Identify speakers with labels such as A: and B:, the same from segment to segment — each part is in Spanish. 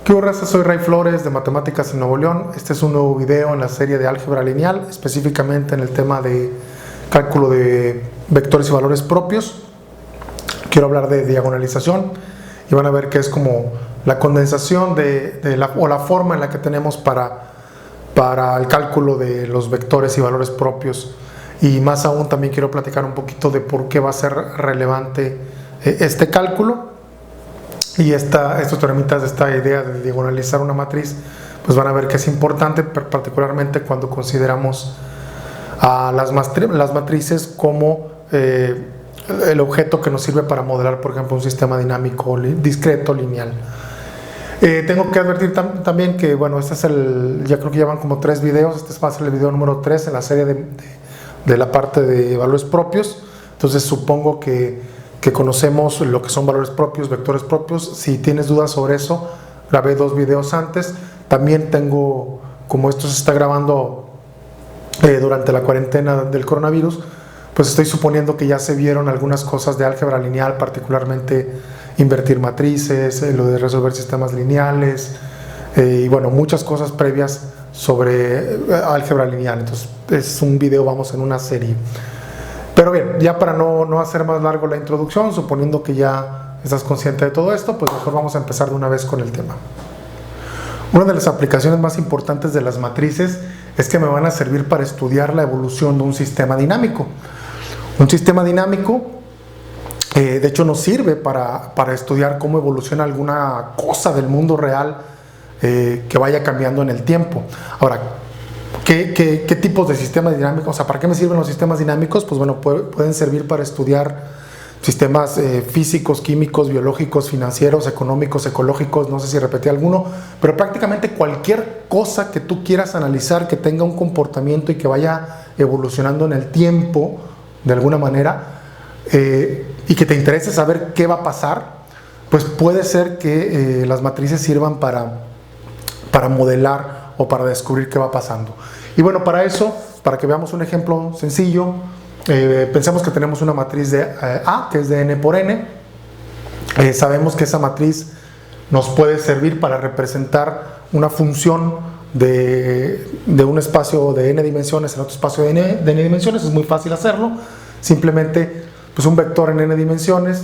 A: ¿Qué hubo, raza? Soy Ray Flores de Matemáticas en Nuevo León. Este es un nuevo video en la serie de álgebra lineal, específicamente en el tema de cálculo de vectores y valores propios. Quiero hablar de diagonalización y van a ver que es como la condensación o la forma en la que tenemos para el cálculo de los vectores y valores propios. Y más aún también quiero platicar un poquito de por qué va a ser relevante este cálculo. Y estos teoremitas de esta idea de diagonalizar una matriz, pues van a ver que es importante, particularmente cuando consideramos a las matrices como el objeto que nos sirve para modelar, por ejemplo, un sistema dinámico discreto lineal. Tengo que advertir también que, bueno, este es ya creo que llevan como 3 videos, este va a ser el video número 3 en la serie de la parte de valores propios. Entonces supongo que conocemos lo que son valores propios, vectores propios. Si tienes dudas sobre eso, grabé 2 videos antes. También tengo, como esto se está grabando durante la cuarentena del coronavirus, pues estoy suponiendo que ya se vieron algunas cosas de álgebra lineal, particularmente invertir matrices, lo de resolver sistemas lineales, y bueno, muchas cosas previas sobre álgebra lineal. Entonces es un video, vamos, en una serie. Pero bien, ya para no hacer más largo la introducción, suponiendo que ya estás consciente de todo esto, pues mejor vamos a empezar de una vez con el tema. Una de las aplicaciones más importantes de las matrices es que me van a servir para estudiar la evolución de un sistema dinámico. Un sistema dinámico, de hecho, nos sirve para estudiar cómo evoluciona alguna cosa del mundo real que vaya cambiando en el tiempo. Ahora, ¿qué tipos de sistemas dinámicos? O sea, ¿para qué me sirven los sistemas dinámicos? Pues bueno, pueden servir para estudiar sistemas físicos, químicos, biológicos, financieros, económicos, ecológicos, no sé si repetí alguno, pero prácticamente cualquier cosa que tú quieras analizar, que tenga un comportamiento y que vaya evolucionando en el tiempo, de alguna manera, y que te interese saber qué va a pasar, pues puede ser que las matrices sirvan para modelar o para descubrir qué va pasando. Y bueno, para eso, para que veamos un ejemplo sencillo, pensemos que tenemos una matriz de A, que es de n por n. Sabemos que esa matriz nos puede servir para representar una función de un espacio de n dimensiones en otro espacio de n dimensiones. Es muy fácil hacerlo. Simplemente, pues un vector en n dimensiones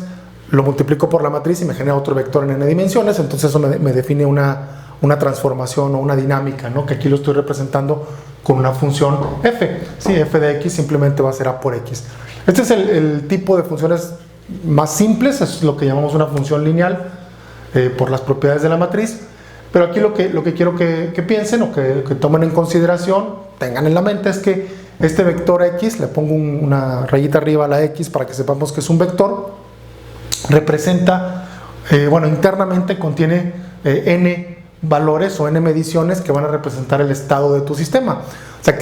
A: lo multiplico por la matriz y me genera otro vector en n dimensiones. Entonces eso me define una transformación o una dinámica, ¿no? Que aquí lo estoy representando con una función f. Sí, f de x simplemente va a ser a por x. Este es el tipo de funciones más simples, es lo que llamamos una función lineal por las propiedades de la matriz. Pero aquí lo que quiero que piensen o que tomen en consideración, tengan en la mente, es que este vector x, le pongo una rayita arriba a la x para que sepamos que es un vector, representa, bueno, internamente contiene n valores o n mediciones que van a representar el estado de tu sistema. O sea,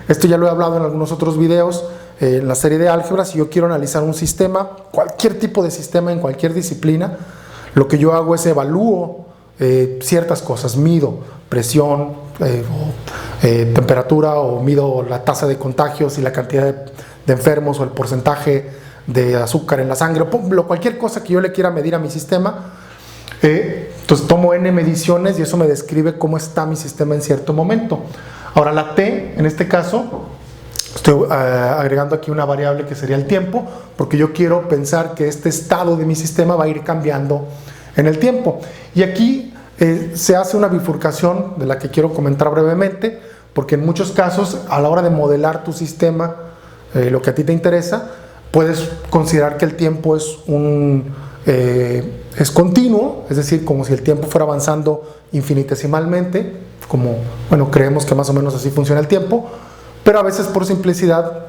A: esto ya lo he hablado en algunos otros videos en la serie de álgebra. Si yo quiero analizar un sistema, cualquier tipo de sistema en cualquier disciplina, lo que yo hago es evalúo ciertas cosas, mido presión, temperatura, o mido la tasa de contagios y la cantidad de enfermos o el porcentaje de azúcar en la sangre, cualquier cosa que yo le quiera medir a mi sistema. Entonces tomo n mediciones y eso me describe cómo está mi sistema en cierto momento. Ahora la t, en este caso, estoy agregando aquí una variable que sería el tiempo, porque yo quiero pensar que este estado de mi sistema va a ir cambiando en el tiempo. Y aquí se hace una bifurcación de la que quiero comentar brevemente, porque en muchos casos, a la hora de modelar tu sistema, lo que a ti te interesa, puedes considerar que el tiempo es continuo, es decir, como si el tiempo fuera avanzando infinitesimalmente, como, bueno, creemos que más o menos así funciona el tiempo, pero a veces por simplicidad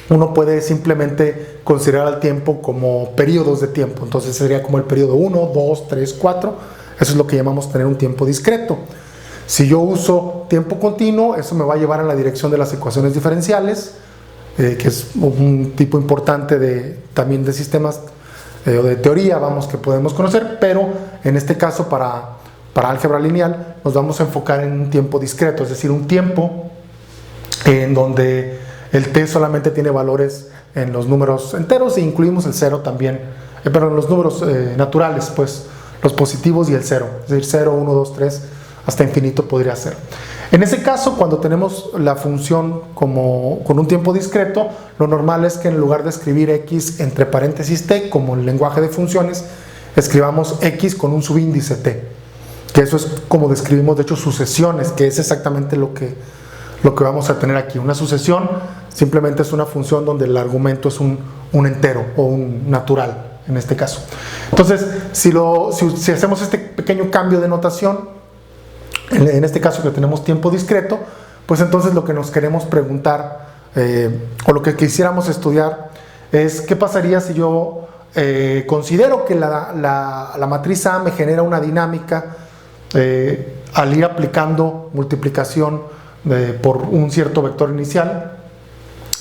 A: uno puede simplemente considerar al tiempo como periodos de tiempo. Entonces sería como el periodo 1, 2, 3, 4, eso es lo que llamamos tener un tiempo discreto. Si yo uso tiempo continuo, eso me va a llevar en la dirección de las ecuaciones diferenciales, que es un tipo importante también de sistemas o de teoría, vamos, que podemos conocer, pero en este caso para álgebra lineal nos vamos a enfocar en un tiempo discreto, es decir, un tiempo en donde el t solamente tiene valores en los números enteros e incluimos el 0 también, pero en los números naturales, pues los positivos y el 0, es decir, 0, 1, 2, 3, hasta infinito podría ser. En ese caso, cuando tenemos la función con un tiempo discreto, lo normal es que en lugar de escribir x entre paréntesis t, como en el lenguaje de funciones, escribamos x con un subíndice t, que eso es como describimos de hecho sucesiones, que es exactamente lo que vamos a tener aquí. Una sucesión simplemente es una función donde el argumento es un entero o un natural en este caso. Entonces, si hacemos este pequeño cambio de notación, en este caso que tenemos tiempo discreto, pues entonces lo que nos queremos preguntar o lo que quisiéramos estudiar es qué pasaría si yo considero que la matriz A me genera una dinámica al ir aplicando multiplicación por un cierto vector inicial,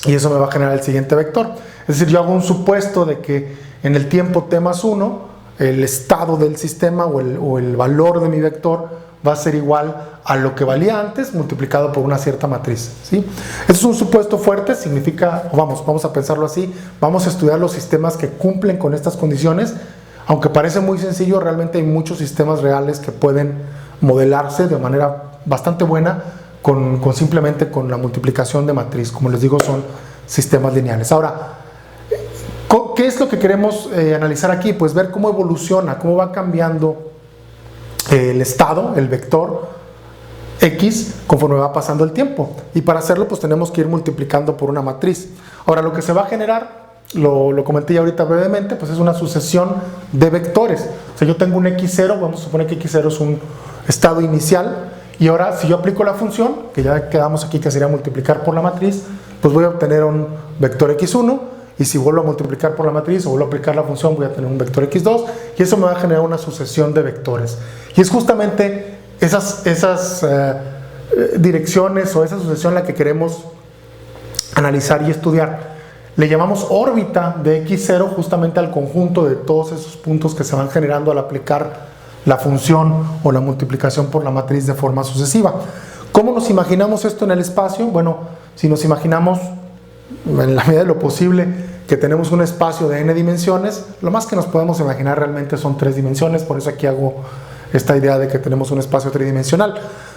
A: y eso me va a generar el siguiente vector. Es decir, yo hago un supuesto de que en el tiempo t más 1 el estado del sistema o el valor de mi vector va a ser igual a lo que valía antes multiplicado por una cierta matriz, ¿sí? Eso es un supuesto fuerte, significa, vamos a pensarlo así, vamos a estudiar los sistemas que cumplen con estas condiciones. Aunque parece muy sencillo, realmente hay muchos sistemas reales que pueden modelarse de manera bastante buena simplemente con la multiplicación de matriz. Como les digo, son sistemas lineales. Ahora, ¿qué es lo que queremos analizar aquí? Pues ver cómo evoluciona, cómo va cambiando el estado, el vector x, conforme va pasando el tiempo. Y para hacerlo, pues tenemos que ir multiplicando por una matriz. Ahora, lo que se va a generar, lo comenté ya ahorita brevemente, pues es una sucesión de vectores. O sea, yo tengo un x0, vamos a suponer que x0 es un estado inicial, y ahora si yo aplico la función, que ya quedamos aquí que sería multiplicar por la matriz, pues voy a obtener un vector x1, y si vuelvo a multiplicar por la matriz o vuelvo a aplicar la función, voy a tener un vector x2, y eso me va a generar una sucesión de vectores. Y es justamente esas direcciones o esa sucesión la que queremos analizar y estudiar. Le llamamos órbita de x0 justamente al conjunto de todos esos puntos que se van generando al aplicar la función o la multiplicación por la matriz de forma sucesiva. ¿Cómo nos imaginamos esto en el espacio? Bueno, si nos imaginamos en la medida de lo posible que tenemos un espacio de n dimensiones, lo más que nos podemos imaginar realmente son 3 dimensiones, por eso aquí hago esta idea de que tenemos un espacio tridimensional.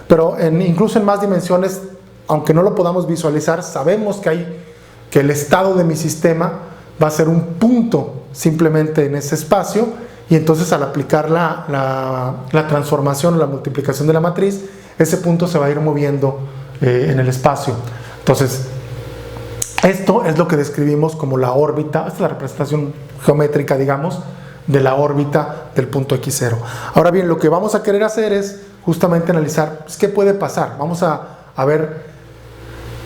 A: Pero incluso en más dimensiones, aunque no lo podamos visualizar, sabemos que el estado de mi sistema va a ser un punto simplemente en ese espacio, y entonces al aplicar la transformación o la multiplicación de la matriz, ese punto se va a ir moviendo en el espacio. Entonces, esto es lo que describimos como la órbita. Esta es la representación geométrica, digamos, de la órbita del punto x0. Ahora bien, lo que vamos a querer hacer es justamente analizar pues, qué puede pasar. Vamos a ver,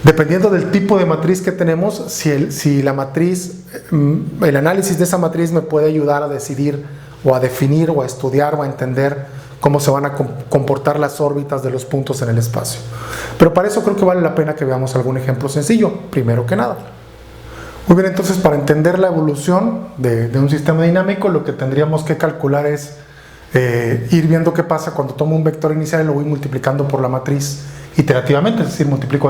A: dependiendo del tipo de matriz que tenemos, si la matriz, el análisis de esa matriz me puede ayudar a decidir o a definir o a estudiar o a entender cómo se van a comportar las órbitas de los puntos en el espacio. Pero para eso creo que vale la pena que veamos algún ejemplo sencillo, primero que nada. Muy bien, entonces para entender la evolución de un sistema dinámico, lo que tendríamos que calcular es ir viendo qué pasa cuando tomo un vector inicial y lo voy multiplicando por la matriz iterativamente, es decir, multiplico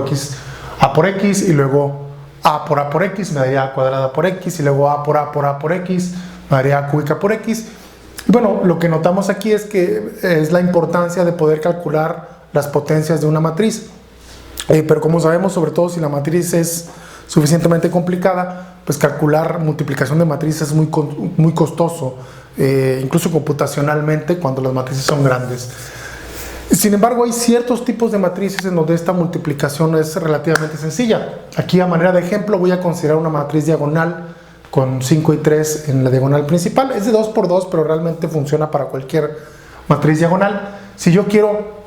A: a por x y luego a por x me daría a cuadrada por x, y luego a por x me daría a cúbica por x. Y bueno, lo que notamos aquí es que es la importancia de poder calcular las potencias de una matriz, pero como sabemos, sobre todo si la matriz es suficientemente complicada, pues calcular multiplicación de matrices es muy costoso, incluso computacionalmente cuando las matrices son grandes. Sin embargo, hay ciertos tipos de matrices en donde esta multiplicación es relativamente sencilla. Aquí, a manera de ejemplo, voy a considerar una matriz diagonal con 5 y 3 en la diagonal principal. Es de 2 por 2, pero realmente funciona para cualquier matriz diagonal. Si yo quiero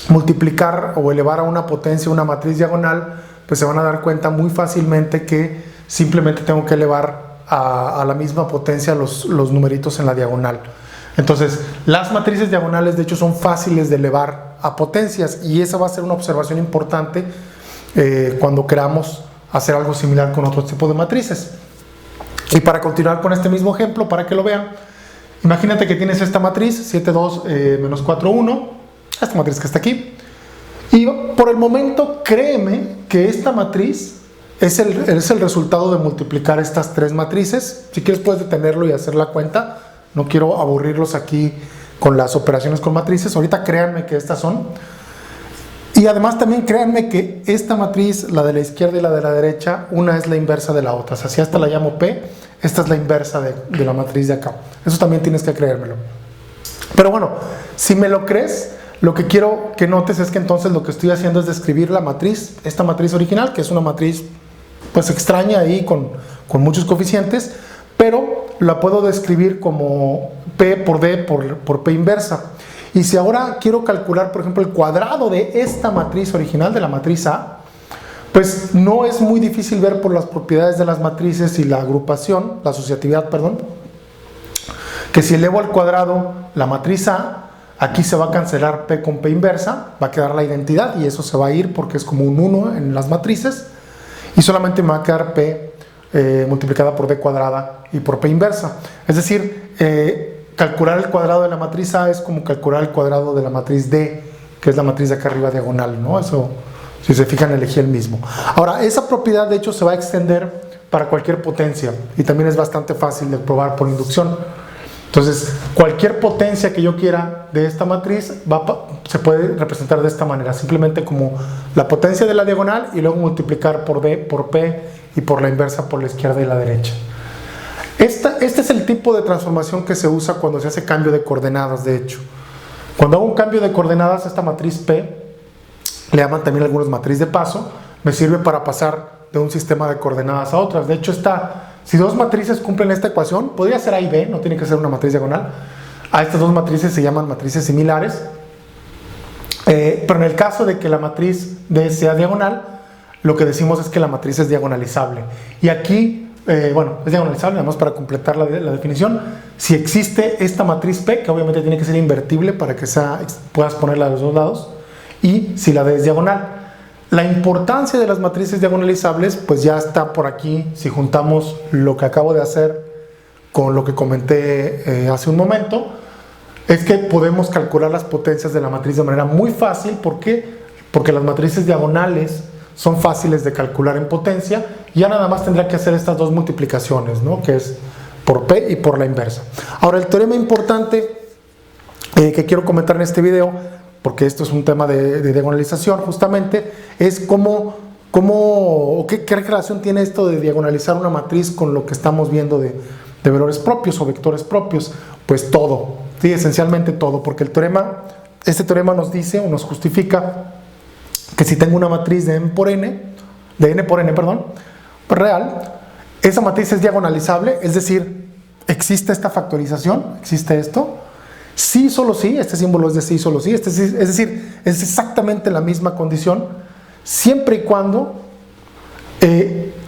A: multiplicar o elevar a una potencia una matriz diagonal, pues se van a dar cuenta muy fácilmente que simplemente tengo que elevar a la misma potencia los numeritos en la diagonal. Entonces, las matrices diagonales de hecho son fáciles de elevar a potencias, y esa va a ser una observación importante cuando queramos hacer algo similar con otro tipo de matrices. Y para continuar con este mismo ejemplo, para que lo vean, imagínate que tienes esta matriz 7, 2, menos 4, 1, esta matriz que está aquí, y por el momento créeme que esta matriz es el resultado de multiplicar estas 3 matrices. Si quieres puedes detenerlo y hacer la cuenta, no quiero aburrirlos aquí con las operaciones con matrices. Ahorita créanme que estas son. Y además también créanme que esta matriz, la de la izquierda y la de la derecha, una es la inversa de la otra. O sea, si esta la llamo P, esta es la inversa de la matriz de acá. Eso también tienes que creérmelo. Pero bueno, si me lo crees, lo que quiero que notes es que entonces lo que estoy haciendo es describir la matriz, esta matriz original, que es una matriz pues extraña ahí con muchos coeficientes, pero la puedo describir como P por D por P inversa. Y si ahora quiero calcular, por ejemplo, el cuadrado de esta matriz original, de la matriz A, pues no es muy difícil ver por las propiedades de las matrices y la agrupación, la asociatividad, perdón, que si elevo al cuadrado la matriz A, aquí se va a cancelar P con P inversa, va a quedar la identidad y eso se va a ir porque es como un 1 en las matrices, y solamente me va a quedar P multiplicada por D cuadrada y por P inversa. Es decir, calcular el cuadrado de la matriz A es como calcular el cuadrado de la matriz D, que es la matriz de acá arriba diagonal, ¿no? Eso, si se fijan, elegí el mismo. Ahora, esa propiedad de hecho se va a extender para cualquier potencia y también es bastante fácil de probar por inducción. Entonces, cualquier potencia que yo quiera de esta matriz se puede representar de esta manera, simplemente como la potencia de la diagonal y luego multiplicar por D, por P y por la inversa por la izquierda y la derecha. Este es el tipo de transformación que se usa cuando se hace cambio de coordenadas, de hecho. Cuando hago un cambio de coordenadas, esta matriz P, le llaman también algunos matriz de paso, me sirve para pasar de un sistema de coordenadas a otras. De hecho, si dos matrices cumplen esta ecuación, podría ser A y B, no tiene que ser una matriz diagonal. A estas dos matrices se llaman matrices similares. Pero en el caso de que la matriz D sea diagonal, lo que decimos es que la matriz es diagonalizable. Y aquí, bueno, es diagonalizable, además para completar la definición, si existe esta matriz P, que obviamente tiene que ser invertible para que puedas ponerla de los dos lados, y si la D es diagonal. La importancia de las matrices diagonalizables, pues ya está por aquí, si juntamos lo que acabo de hacer con lo que comenté hace un momento, es que podemos calcular las potencias de la matriz de manera muy fácil. ¿Por qué? Porque las matrices diagonales son fáciles de calcular en potencia, y ya nada más tendrá que hacer estas dos multiplicaciones, ¿no? Que es por P y por la inversa. Ahora, el teorema importante que quiero comentar en este video, porque esto es un tema de diagonalización justamente, es qué relación tiene esto de diagonalizar una matriz con lo que estamos viendo de valores propios o vectores propios. Pues todo, sí, esencialmente todo, porque este teorema nos dice o nos justifica que si tengo una matriz de n por n, real, esa matriz es diagonalizable, es decir, existe esta factorización, existe esto. Sí, solo sí, este símbolo es de sí, solo sí, es decir, es exactamente la misma condición, siempre y cuando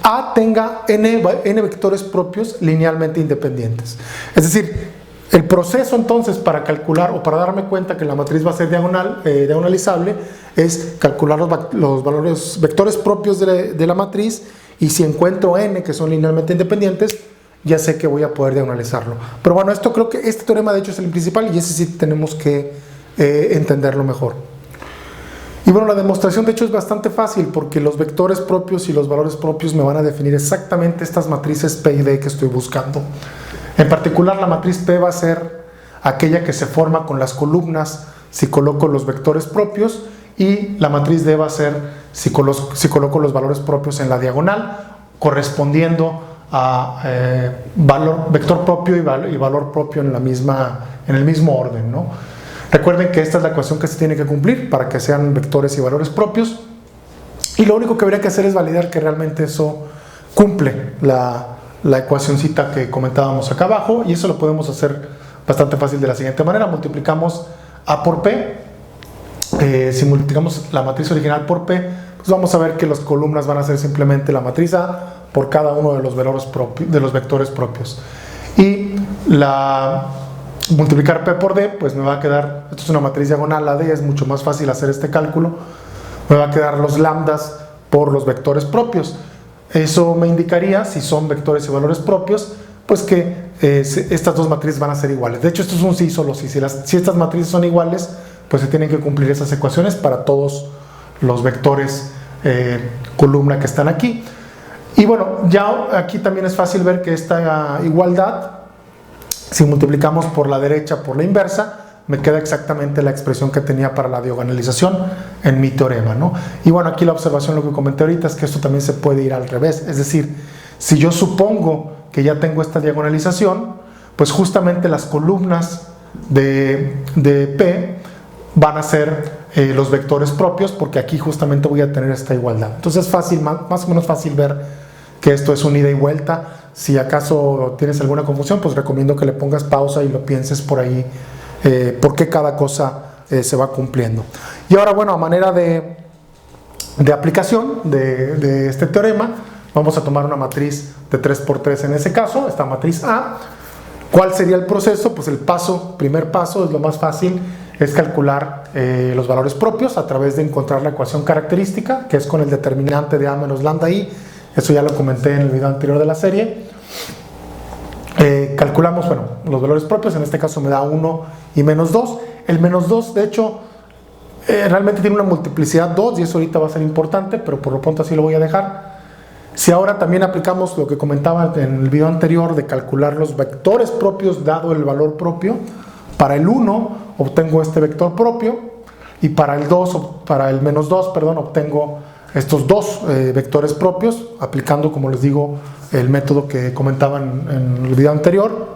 A: A tenga n vectores propios linealmente independientes. Es decir, el proceso entonces para calcular o para darme cuenta que la matriz va a ser diagonalizable es calcular los valores vectores propios de la matriz, y si encuentro n que son linealmente independientes, ya sé que voy a poder diagonalizarlo. Pero bueno, creo que este teorema de hecho es el principal, y ese sí tenemos que entenderlo mejor. Y bueno, la demostración de hecho es bastante fácil, porque los vectores propios y los valores propios me van a definir exactamente estas matrices P y D que estoy buscando. En particular, la matriz P va a ser aquella que se forma con las columnas si coloco los vectores propios, y la matriz D va a ser si coloco los valores propios en la diagonal, correspondiendo a vector propio y valor propio en el mismo orden, ¿no? Recuerden que esta es la ecuación que se tiene que cumplir para que sean vectores y valores propios, y lo único que habría que hacer es validar que realmente eso cumple la ecuacioncita que comentábamos acá abajo, y eso lo podemos hacer bastante fácil de la siguiente manera. Multiplicamos A por P, si multiplicamos la matriz original por P, pues vamos a ver que las columnas van a ser simplemente la matriz A por cada uno de los vectores propios, y multiplicar P por D, pues me va a quedar, esto es una matriz diagonal, la D, es mucho más fácil hacer este cálculo, me va a quedar los lambdas por los vectores propios. Eso me indicaría, si son vectores y valores propios, pues que estas dos matrices van a ser iguales. De hecho, esto es un sí, solo sí. Si estas matrices son iguales, pues se tienen que cumplir esas ecuaciones para todos los vectores columna que están aquí. Y bueno, ya aquí también es fácil ver que esta igualdad, si multiplicamos por la derecha por la inversa, me queda exactamente la expresión que tenía para la diagonalización en mi teorema, ¿no? Y bueno, aquí la observación, lo que comenté ahorita, es que esto también se puede ir al revés. Es decir, si yo supongo que ya tengo esta diagonalización, pues justamente las columnas de P van a ser los vectores propios, porque aquí justamente voy a tener esta igualdad. Entonces es fácil, más o menos fácil ver que esto es un ida y vuelta. Si acaso tienes alguna confusión, pues recomiendo que le pongas pausa y lo pienses por ahí, por qué cada cosa se va cumpliendo. Y ahora, bueno, a manera de aplicación de este teorema, vamos a tomar una matriz de 3×3 en ese caso, esta matriz A. ¿Cuál sería el proceso? Pues el primer paso, es lo más fácil, es calcular los valores propios a través de encontrar la ecuación característica, que es con el determinante de A menos lambda I. Eso ya lo comenté en el video anterior de la serie. Calculamos, bueno, los valores propios, en este caso me da 1 y menos 2. El menos 2, de hecho, realmente tiene una multiplicidad 2 y eso ahorita va a ser importante, pero por lo pronto así lo voy a dejar. Si ahora también aplicamos lo que comentaba en el video anterior de calcular los vectores propios dado el valor propio, para el 1 obtengo este vector propio y para el menos 2, perdón, obtengo estos dos vectores propios, aplicando, como les digo, el método que comentaba en el video anterior.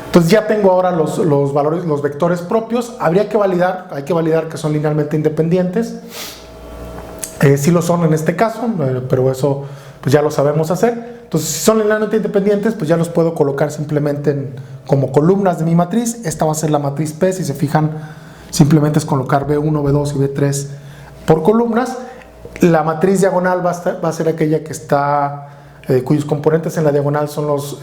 A: Entonces ya tengo ahora los valores, los vectores propios. Hay que validar que son linealmente independientes. Sí lo son en este caso, pero eso pues ya lo sabemos hacer. Entonces, si son linealmente independientes, pues ya los puedo colocar simplemente como columnas de mi matriz. Esta va a ser la matriz P, si se fijan, simplemente es colocar B1, B2 y B3 por columnas. La matriz diagonal va a ser aquella que está, cuyos componentes en la diagonal son los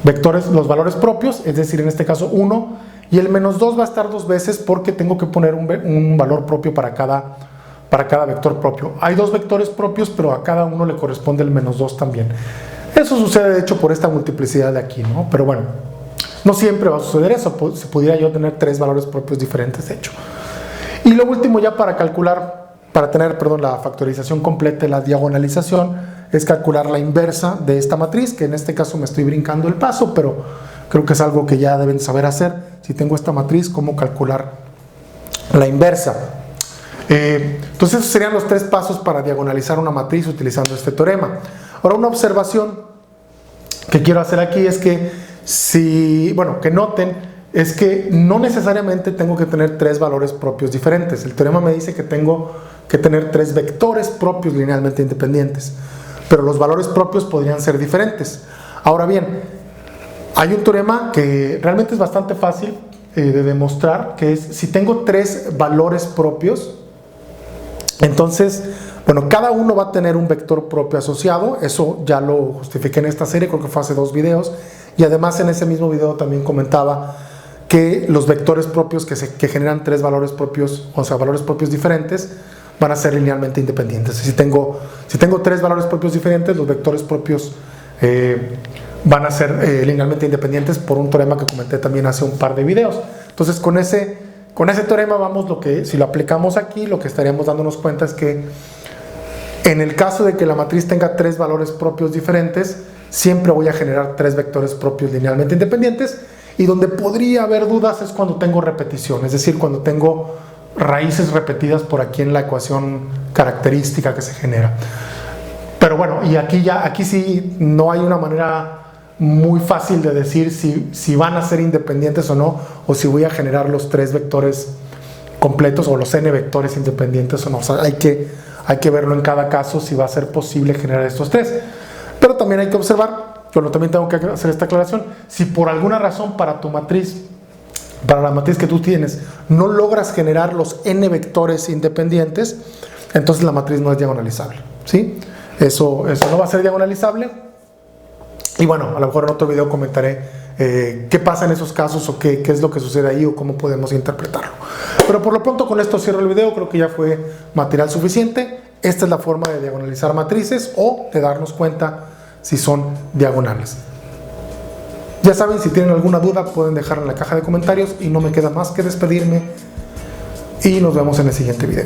A: vectores, los valores propios, es decir, en este caso 1, y el menos 2 va a estar 2 veces porque tengo que poner un valor propio para cada vector propio. Hay 2 vectores propios, pero a cada uno le corresponde el menos 2 también. Eso sucede de hecho por esta multiplicidad de aquí, ¿no? Pero bueno, no siempre va a suceder eso. Si pudiera yo tener 3 valores propios diferentes, de hecho. Y lo último ya para tener la factorización completa de la diagonalización, es calcular la inversa de esta matriz, que en este caso me estoy brincando el paso, pero creo que es algo que ya deben saber hacer. Si tengo esta matriz, cómo calcular la inversa. Entonces esos serían los 3 pasos para diagonalizar una matriz utilizando este teorema. Ahora, una observación que quiero hacer aquí es que que noten, es que no necesariamente tengo que tener 3 valores propios diferentes. El teorema me dice que tengo que tener 3 vectores propios linealmente independientes, pero los valores propios podrían ser diferentes. Ahora bien, hay un teorema que realmente es bastante fácil de demostrar, que es si tengo 3 valores propios, entonces, bueno, cada uno va a tener un vector propio asociado. Eso ya lo justifiqué en esta serie, creo que fue hace 2 videos, y además en ese mismo video también comentaba que los vectores propios que generan 3 valores propios, o sea, valores propios diferentes, van a ser linealmente independientes. Si tengo 3 valores propios diferentes, los vectores propios van a ser linealmente independientes por un teorema que comenté también hace un par de videos. Entonces, con ese teorema si lo aplicamos aquí, lo que estaríamos dándonos cuenta es que en el caso de que la matriz tenga 3 valores propios diferentes, siempre voy a generar 3 vectores propios linealmente independientes. Y donde podría haber dudas es cuando tengo repetición, es decir, cuando tengo raíces repetidas por aquí en la ecuación característica que se genera. Pero bueno, y aquí sí no hay una manera muy fácil de decir si van a ser independientes o no, o si voy a generar los 3 vectores completos o los n vectores independientes o no. O sea, hay que verlo en cada caso si va a ser posible generar estos 3. Pero también hay que observar, yo también tengo que hacer esta aclaración, si por alguna razón para la matriz que tú tienes, no logras generar los n vectores independientes, entonces la matriz no es diagonalizable, ¿sí? Eso no va a ser diagonalizable. Y bueno, a lo mejor en otro video comentaré qué pasa en esos casos o qué es lo que sucede ahí o cómo podemos interpretarlo. Pero por lo pronto con esto cierro el video, creo que ya fue material suficiente. Esta es la forma de diagonalizar matrices o de darnos cuenta si son diagonales. Ya saben, si tienen alguna duda pueden dejarla en la caja de comentarios y no me queda más que despedirme y nos vemos en el siguiente video.